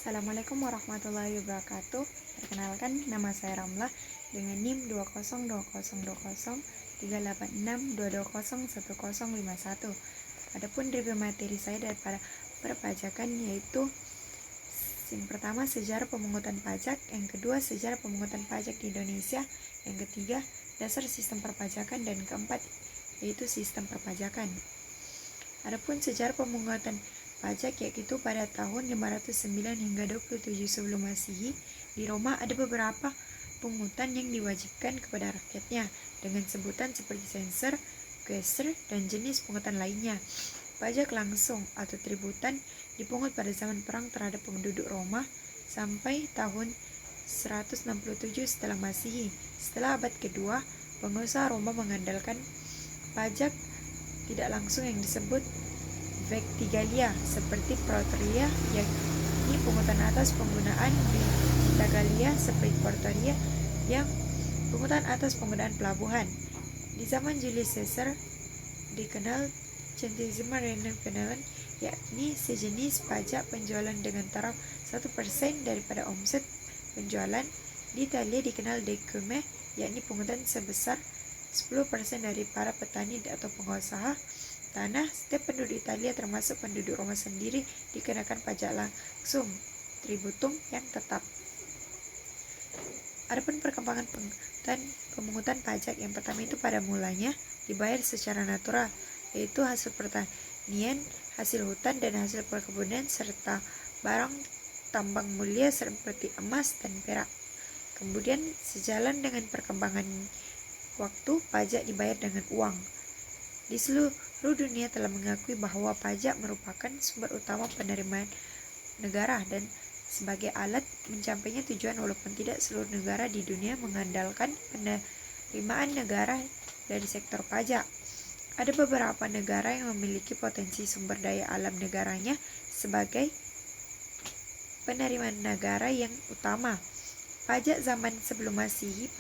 Assalamualaikum warahmatullahi wabarakatuh. Perkenalkan, nama saya Ramlah dengan NIM 202038622011051. Adapun review materi saya daripada perpajakan yaitu yang pertama sejarah pemungutan pajak, yang kedua sejarah pemungutan pajak di Indonesia, yang ketiga dasar sistem perpajakan, dan keempat yaitu sistem perpajakan. Adapun sejarah pemungutan pajak yaitu pada tahun 509 hingga 27 sebelum Masehi, di Roma ada beberapa pungutan yang diwajibkan kepada rakyatnya dengan sebutan seperti censer, quaestor, dan jenis pungutan lainnya. Pajak langsung atau tributan dipungut pada zaman perang terhadap penduduk Roma sampai tahun 167 setelah Masehi. Setelah abad kedua, pengusaha Roma mengandalkan pajak tidak langsung yang disebut vectigalia seperti Protoria, yakni pungutan atas penggunaan Vitagalia seperti Portoria, yang pungutan atas penggunaan pelabuhan. Di zaman Julius Caesar dikenal centesima renunculanum, yakni sejenis pajak penjualan dengan taraf 1% daripada omset penjualan. Di Italia dikenal decume, yakni pungutan sebesar 10% dari para petani atau pengusaha tanah. Setiap penduduk Italia termasuk penduduk Roma sendiri dikenakan pajak langsung tributum yang tetap. Adapun perkembangan pemungutan pajak, yang pertama itu pada mulanya dibayar secara natural, yaitu hasil pertanian, hasil hutan dan hasil perkebunan, serta barang tambang mulia seperti emas dan perak. Kemudian sejalan dengan perkembangan waktu, pajak dibayar dengan uang. Di seluruh dunia telah mengakui bahwa pajak merupakan sumber utama penerimaan negara dan sebagai alat mencapainya tujuan, walaupun tidak seluruh negara di dunia mengandalkan penerimaan negara dari sektor pajak. Ada beberapa negara yang memiliki potensi sumber daya alam negaranya sebagai penerimaan negara yang utama. Pajak zaman sebelum Masehi,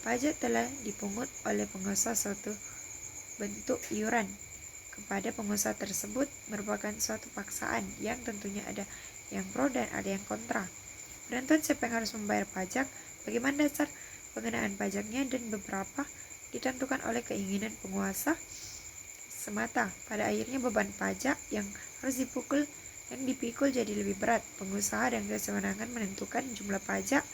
pajak telah dipungut oleh pengusaha. Suatu bentuk iuran kepada pengusaha tersebut merupakan suatu paksaan yang tentunya ada yang pro dan ada yang kontra. Penentuan siapa yang harus membayar pajak, bagaimana dasar pengenaan pajaknya, dan beberapa ditentukan oleh keinginan penguasa semata. Pada akhirnya beban pajak yang harus dipikul jadi lebih berat. Pengusaha dan kewenangan menentukan jumlah pajak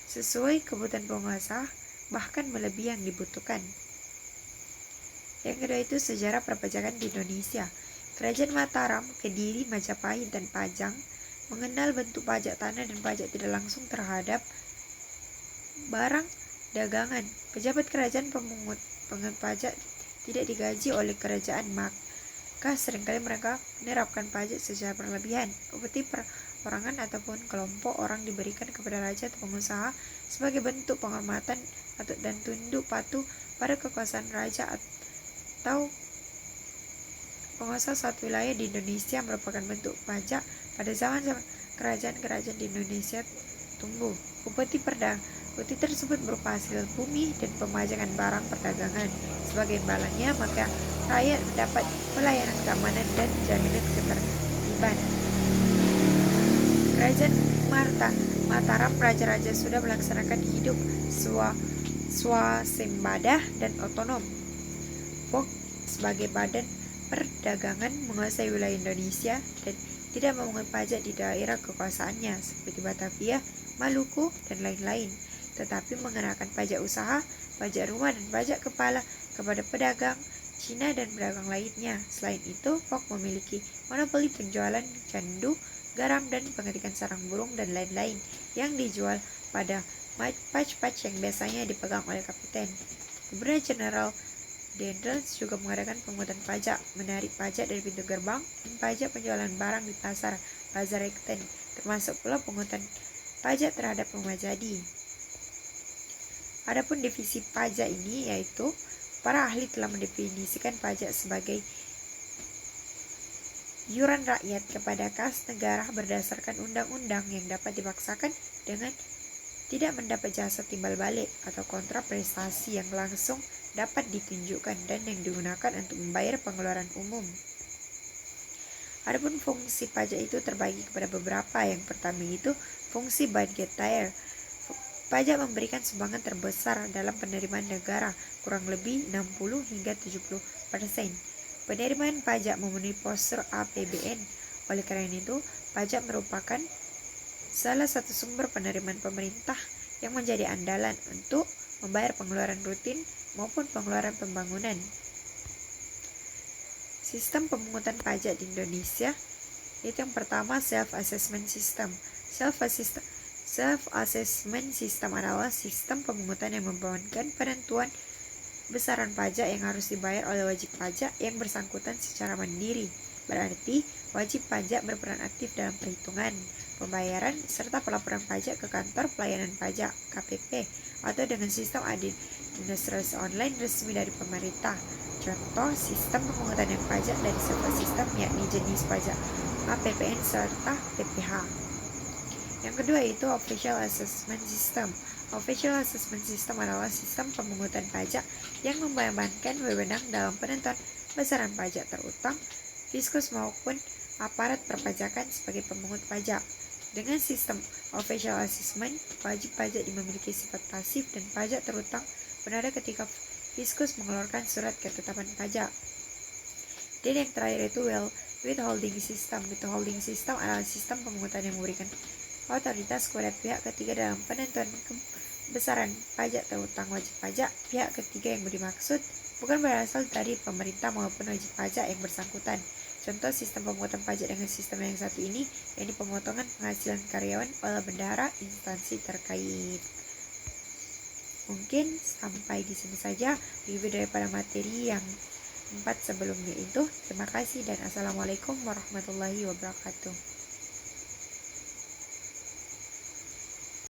sesuai kebutuhan pengusaha, bahkan melebihi yang dibutuhkan. Yang kedua itu sejarah perpajakan di Indonesia. Kerajaan Mataram, Kediri, Majapahit, dan Pajang mengenal bentuk pajak tanah dan pajak tidak langsung terhadap barang dagangan. Pejabat kerajaan pemungut pajak tidak digaji oleh kerajaan, maka seringkali mereka menerapkan pajak secara berlebihan. Upeti perorangan ataupun kelompok orang diberikan kepada raja atau pengusaha sebagai bentuk penghormatan dan tunduk patuh pada kekuasaan raja atau penguasa suatu wilayah di Indonesia merupakan bentuk pajak. Pada zaman kerajaan-kerajaan di Indonesia tumbuh, upeti tersebut berupa hasil bumi dan pemajakan barang perdagangan. Sebagai imbalannya, maka rakyat mendapat pelayanan keamanan dan jaminan ketertiban. Kerajaan Mataram, raja-raja sudah melaksanakan hidup swasembada dan otonom. Pok sebagai badan perdagangan menguasai wilayah Indonesia dan tidak memungut pajak di daerah kekuasaannya seperti Batavia, Maluku, dan lain-lain, tetapi mengenakan pajak usaha, pajak rumah, dan pajak kepala kepada pedagang Cina dan pedagang lainnya. Selain itu, Pok memiliki monopoli penjualan candu, garam, dan pengetikan sarang burung dan lain-lain yang dijual pada patch yang biasanya dipegang oleh kapiten. Gubernur Jenderal Dendels juga mengadakan pungutan pajak, menarik pajak dari pintu gerbang, dan pajak penjualan barang di pasar Bazar Ekten, termasuk pula pungutan pajak terhadap rumah jadi. Adapun definisi pajak ini yaitu para ahli telah mendefinisikan pajak sebagai iuran rakyat kepada kas negara berdasarkan undang-undang yang dapat dipaksakan dengan tidak mendapat jasa timbal balik atau kontra prestasi yang langsung dapat ditunjukkan dan yang digunakan untuk membayar pengeluaran umum. Adapun fungsi pajak itu terbagi kepada beberapa. Yang pertama itu fungsi budgetaire. Pajak memberikan sumbangan terbesar dalam penerimaan negara, kurang lebih 60 hingga 70%. Penerimaan pajak memenuhi postur APBN. Oleh karena itu, pajak merupakan salah satu sumber penerimaan pemerintah yang menjadi andalan untuk membayar pengeluaran rutin maupun pengeluaran pembangunan. Sistem pemungutan pajak di Indonesia itu yang pertama self-assessment system. Self-assessment system adalah sistem pemungutan yang membebankan penentuan besaran pajak yang harus dibayar oleh wajib pajak yang bersangkutan secara mandiri. Berarti, wajib pajak berperan aktif dalam perhitungan, pembayaran, serta pelaporan pajak ke kantor pelayanan pajak (KPP) atau dengan sistem administrasi online resmi dari pemerintah. Contoh sistem pemungutan yang pajak dari sebuah sistem yakni jenis pajak APPN serta PPH. Yang kedua itu Official Assessment System. Official Assessment System adalah sistem pemungutan pajak yang membebankan wewenang dalam penentuan besaran pajak terutang fiskus maupun aparat perpajakan sebagai pemungut pajak. Dengan sistem Official Assessment, wajib pajak memiliki sifat pasif dan pajak terutang benar ketika fiskus mengeluarkan surat ketetapan pajak. Dan yang terakhir itu Withholding System. Withholding System adalah sistem pemungutan yang memberikan otoritas kepada pihak ketiga dalam penentuan besaran pajak terutang wajib pajak. Pihak ketiga yang dimaksud bukan berasal dari pemerintah maupun wajib pajak yang bersangkutan. Contoh sistem pemungutan pajak dengan sistem yang satu ini, yakni pemotongan penghasilan karyawan oleh bendahara instansi terkait. Mungkin sampai di sini saja review daripada materi yang 4 sebelumnya itu. Terima kasih dan assalamualaikum warahmatullahi wabarakatuh.